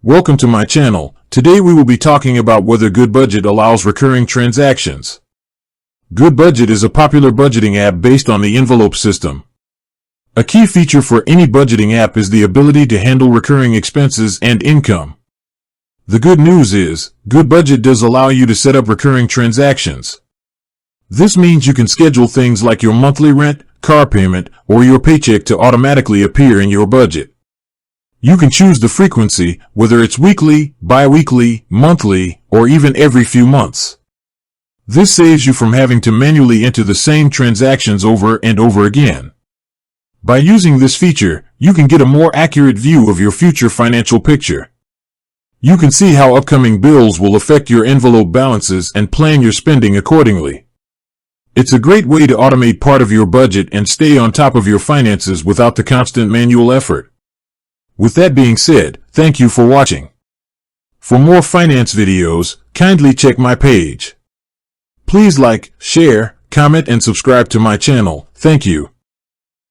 Welcome to my channel. Today we will be talking about whether Goodbudget allows recurring transactions. Goodbudget is a popular budgeting app based on the envelope system. A key feature for any budgeting app is the ability to handle recurring expenses and income. The good news is, Goodbudget does allow you to set up recurring transactions. This means you can schedule things like your monthly rent, car payment, or your paycheck to automatically appear in your budget. You can choose the frequency, whether it's weekly, bi-weekly, monthly, or even every few months. This saves you from having to manually enter the same transactions over and over again. By using this feature, you can get a more accurate view of your future financial picture. You can see how upcoming bills will affect your envelope balances and plan your spending accordingly. It's a great way to automate part of your budget and stay on top of your finances without the constant manual effort. With that being said, thank you for watching. For more finance videos, kindly check my page. Please like, share, comment and subscribe to my channel. Thank you.